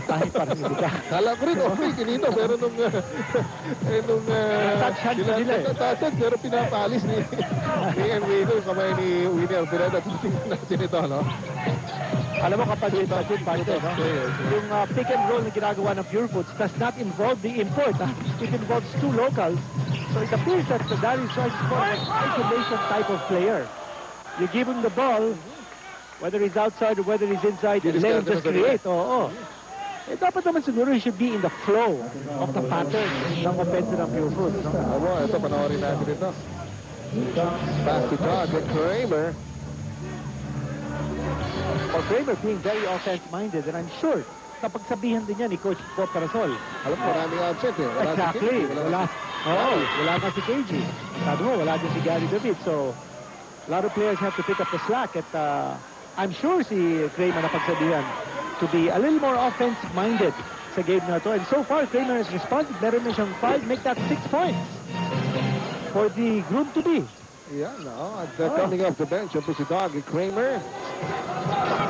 Ay, parang hindi ka. Kala ko rin, okay, kinito. Pero nung Touch hand sa nila eh. touch hand, pero pinapalis ni Enrico, yung kamay ni Winnie Alfredo. Tingnan natin ito, no? Alam mo kapag yung budget parte, no? Yung pick and roll na ginagawa ng Pure Foods does not involve the import. It involves two locals. So it appears that the Darius Rice is more an isolation type of player. You give him the ball, whether he's outside or whether he's inside, let him just create. Oo. Eh, dapat naman siguro he should be in the flow of the pattern ng offense ng Pure Foods. No? Ito, panoorin natin ito. Pass to Todd and Kramer. Or Kramer being very offense-minded, and I'm sure napagsabihan din yan ni Coach Bob Parasol. Alam mo, maraming absent eh. Wala Exactly. Si Wala na si KG. Sabi mo, wala din si Gary David. So, a lot of players have to pick up the slack. At I'm sure si Kramer napagsabihan to be a little more offensive-minded sa game na to. And so far, Kramer has responded. Meron na siyang 5, make that 6 points for the groom to be. Yeah, no. At coming off the bench, yung po si Doggy Kramer.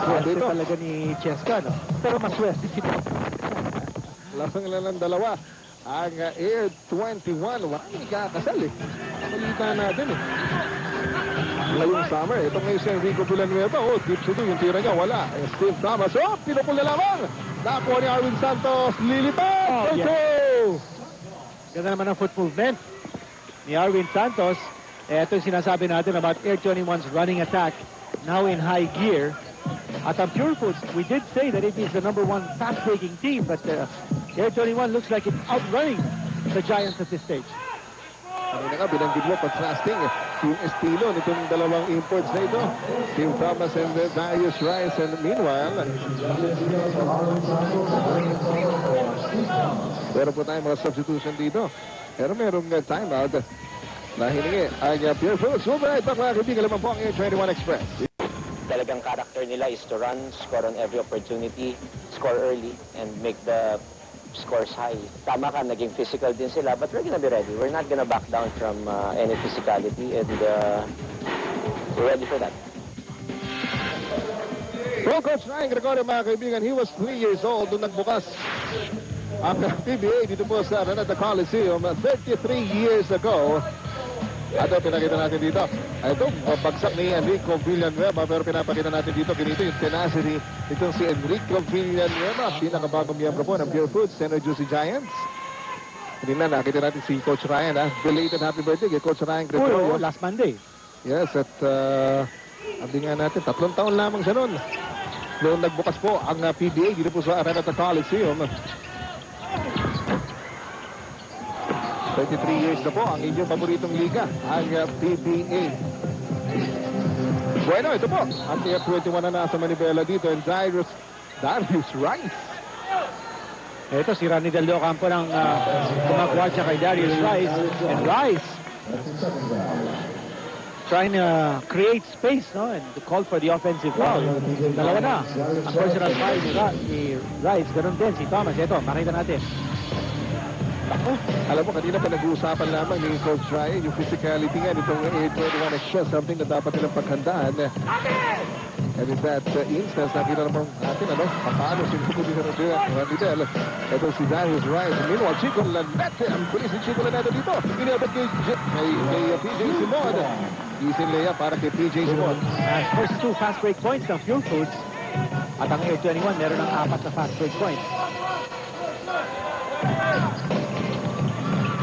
Swerte talaga ni Cheska, no? Pero maswerte si Lamang lang ng dalawa. Ang Air 21. Walang ikakasal eh. Malita natin eh. Ngayong summer, ito ngayon si Enrico Villanueva. Oh, deep to do yung tira niya. Wala. Steve Thomas. Oh, pinupula lamang. Nakuha ni Arwin Santos. Lilipad. Ganda naman ang foot movement ni Arwin Santos. Ito yung sinasabi natin about Air 21's running attack now in high gear. At ang Pure Foods, we did say that it is the #1 fast-breaking team, but Air 21 looks like it's outrunning the Giants at this stage. Ano nga, binanggit mo, contrasting yung estilo nitong dalawang imports na ito. Steve Thomas and Darius Rice. And meanwhile, meron po tayong mga substitution dito. Pero merong timeout na hiningi ang Pure Foods. Super, ito mga kaibigan, lamang po ang Air 21 Express. Talagang character nila is to run, score on every opportunity, score early, and make the scores high. Tama ka, naging physical din sila, but we're gonna be ready. We're not gonna back down from any physicality, and we're ready for that. Pro Coach Ryan Gregorio, mga kaibigan, he was 3 years old nung nagbukas ang PBA dito po sa Araneta Coliseum 33 years ago. Ito, pinakita natin dito. Ito, bagsak ni Enrico Villanueva, pero pinapakita natin dito, ganito yung tenacity itong si Enrico Villanueva, pinakabagong miyembro po ng Pure Foods, San Jose Giants. Hindi na, nakita natin si Coach Ryan, belated happy birthday kay Coach Ryan Gregorio. Last Monday. Yes, at sabi nga natin, 3 taon lamang siya noon. Noong nagbukas po ang PBA dito po sa Araneta Coliseum. 23 years na po ang inyong paboritong liga, ang PBA. Bueno, ito po, ang Air 21 na nasa Manibela dito, and Darius Rice. Ito si Rani Del Campo ng gumagwatcha kay Darius Rice. And Rice trying to create space, no, and to call for the offensive foul. Dalawa na. Ang personal foul ni Rice. Ganun din si Thomas. Ito, makita natin. Alam mo, kanina pa nag-uusapan lamang ni Coach Ryan yung physicality nga nitong Air 21 Express, something na dapat nilang paghandaan. And in that instance, nakita naman natin, paano sinukunin na Randy Del. Ito si Darius Rice. Meanwhile, Chico Lanete. Ang bilis ni Chico Lanete dito. Inabot kay PJ Simon. Easy layup para kay PJ Simon. First 2 fast break points ng Pure Foods. At ang Air 21 meron ng 4 na fast break points.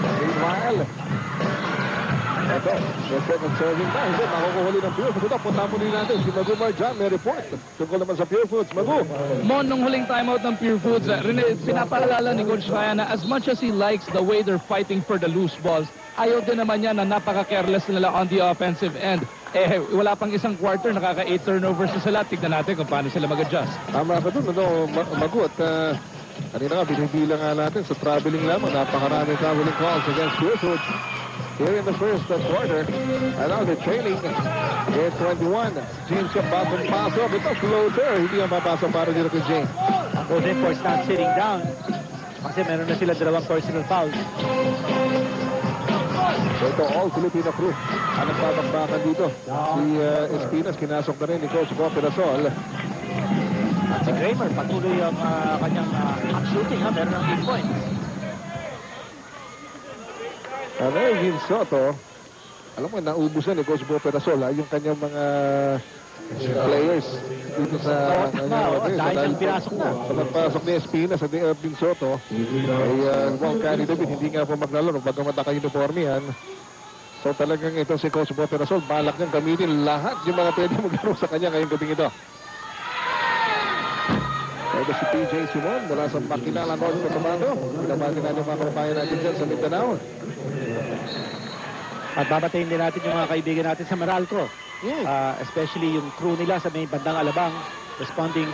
Meanwhile, ito, the second serving na. Hindi, makukuhuli ng Pure Foods. Ito, punta muli natin si Magu Marjan. May report tungkol naman sa Pure Foods. Magu. Mon, nung huling timeout ng Pure Foods, pinapaalala ni Coach Ryan na as much as he likes the way they're fighting for the loose balls, ayaw din naman niya na napaka-careless nila on the offensive end. Wala pang isang quarter, nakaka-8 turnovers na sila. Tignan natin kung paano sila mag-adjust. Tama ka dun, Magu. At kanina nga, binibilang nga natin sa traveling lamang. Napakaraming traveling calls against Pure Foods here in the first quarter. And now they're trailing Air 21. James yung bagong pasok. Ito, floater. Hindi ang papasok para dito kay James. Those imports not sitting down. Kasi meron na sila 2 personal fouls. So ito, all Filipino crew. Ang nagpapakbakan dito. Si Espinas, kinasok na rin ni Coach Bob Pirasol. At si Kramer, patuloy ang kanyang shooting, ha? Meron ng 8 points. Ano yung Vin Soto, alam mo, naubusan ni Coach Bo Perasol, yung kanyang mga players dito sa dahil siyang pinasok na. sa pagpasok ni Espina sa Vin Soto ay Juan Cani David hindi nga po maglalaro bagamat naka-uniforme yan. So talagang ito si Coach Bo Perasol, balak niyang gamitin lahat yung mga pwede maglaro sa kanya ngayong gabing ito. Ito si PJ Simon mula sa Makinala, North Cotabato. Pinabati natin mga kababayan natin dyan sa Mindanao. At babatayin din natin yung mga kaibigan natin sa Meralco. Especially yung crew nila sa may bandang Alabang, responding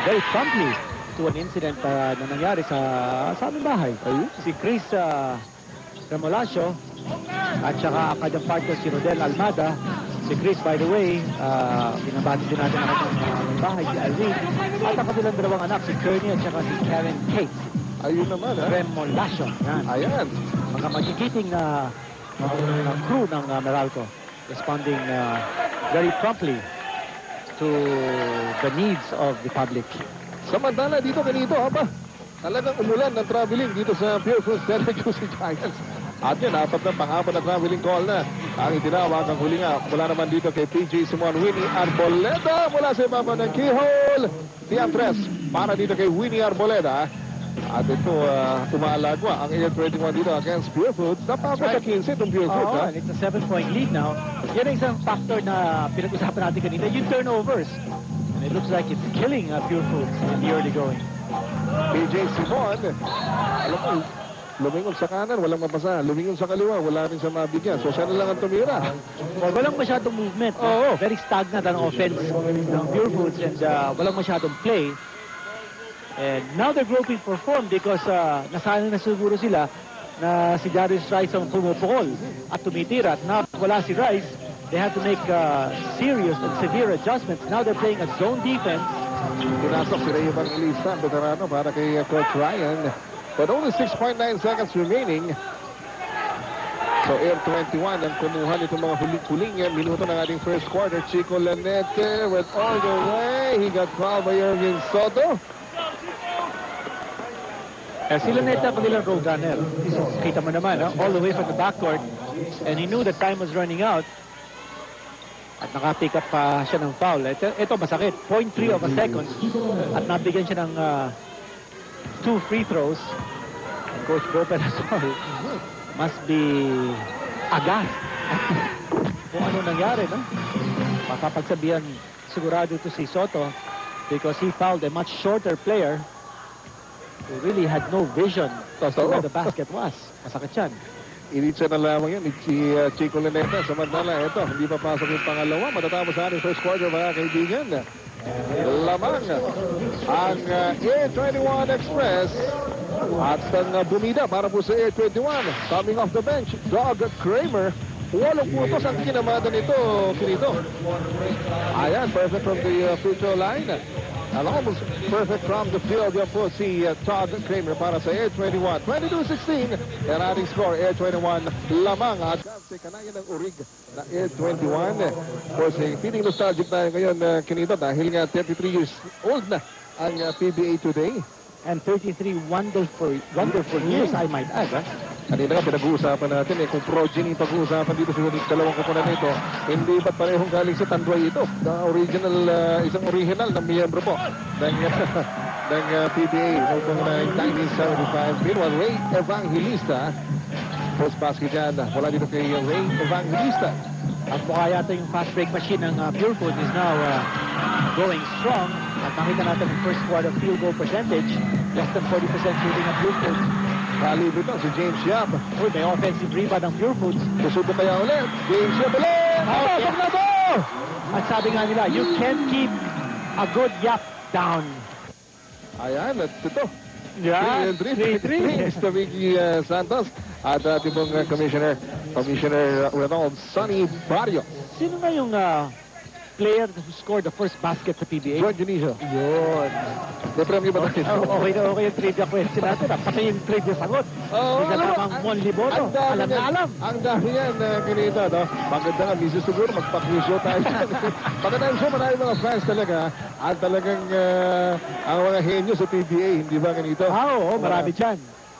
very promptly to an incident na nangyari sa aming bahay. Si Chris Remolacio at saka ang kanyang partner si Rodel Almada. Si Chris, by the way, binabati din natin ang kanyang bahay, si Alvin. At ang kanilang dalawang anak, si Kearney at saka si Karen Kate. Ayun naman, ha? Remolacio. Yan. Ayan. Mga magigiting na crew ng Meralco, responding very promptly to the needs of the public. Samantala dito kanito, talagang umulan ng traveling dito sa Pure Foods Syracuse Giants. At yun, apat na traveling call na ang itinawag ang huli nga mula naman dito kay PJ Simon Winnie Arboleda mula sa ibaba ng keyhole. Diantres para dito kay Winnie Arboleda. At ito, umaalagwa ang Air 21 dito against Pure Foods. Napakot sa 15 itong Pure Foods. And it's a 7-point lead now. Yan ang isang factor na pinag-usapan natin kanina, yung turnovers. And it looks like it's killing Pure Foods in the early going. PJ Simon, alam mo, lumingon sa kanan, walang mapasa. Lumingon sa kaliwa, wala rin siya mabigyan. So siya na lang ang tumira. Well, walang masyadong movement. Very stagnant ang offense ng Pure Foods and walang masyadong play. And now they're groping for form because nasanay na siguro sila na si Darius Rice ang pumupukol at tumitira. At now wala si Rice, they have to make serious and severe adjustments. Now they're playing a zone defense. Pinasok si Ray Evangelista, veterano para kay Coach Ryan. But only 6.9 seconds remaining. So Air 21 ang kumuha nitong mga huling minuto ng ating first quarter. Chico Lanete went all the way. He got called by Erwin Soto. Sila neta ang kanilang road runner. Kita mo naman, all the way from the backcourt. And he knew that time was running out. At naka-pick up pa siya ng foul. Ito masakit. 0.3 of a second. At nabigyan siya ng 2 free throws. And Coach Bo Perasol must be aghast kung ano nangyari, no? Mapapagsabihan sigurado ito si Soto because he fouled a much shorter player who really had no vision as to where the basket was. Masakit yan. Initsa na lamang yun, si Chico Laneta. Samantala, ito, hindi pa pasok yung pangalawa. Matatapos sa ating first quarter, mga kaibigan. Lamang ang Air 21 Express. At ang bumida para po sa Air 21. Coming off the bench, Doug Kramer. 8 puntos ang kinamada nito, Pinito. Ayan, perfect from the free throw line. Almost perfect from the field. Yan po si Todd Kramer para sa Air 21. 22-16. Yan ating score. Air 21 lamang. At si kanayan ng urig na Air 21. Of course, feeling nostalgic tayo ngayon, Kinito, dahil nga 33 years old na ang PBA today. And 33 wonderful years, I might add. Kanina nga pinag-uusapan natin kung progeny pag-uusapan dito sa dalawang kupunan nito. Hindi ba't parehong galing sa Tanduay ito? The original, isang original na miyembro po ng PBA noong 1975. Meanwhile, Ray Evangelista, post basket yan. Wala dito kay Ray Evangelista. At mukha yata yung fast break machine ng Pure Food is now going strong. At nakita natin yung first quarter field goal percentage. Less than 40% shooting ng Pure Food. Kalibre ito si James Yap. Uy, may offensive rebound ng Pure Foods. Susubo kaya ulit. James Yap ulit. Pasok na to! At sabi nga nila, you can't keep a good Yap down. Ayan, at ito. Yeah, 3-3. Mr. Vicky Santos at ating pong Commissioner Reynolds Sonny Barrio. Sino nga yung player who scored the first basket sa PBA? John Dionisio. Yun. May premyo ba tayo? Okay na okay yung trivia question natin. Pati yung trivia sagot. Oo, Hindi alam mo, tamang Mon Liboto. ang dami Alam na yan. alam. Ang dami yan, Kinita, no? Maganda nga, misis siguro, magpa-quiz show tayo. Maganda yung show, marami mga fans talaga. At talagang, ang mga henyo sa PBA, hindi ba, Kinita? Oo, marami dyan.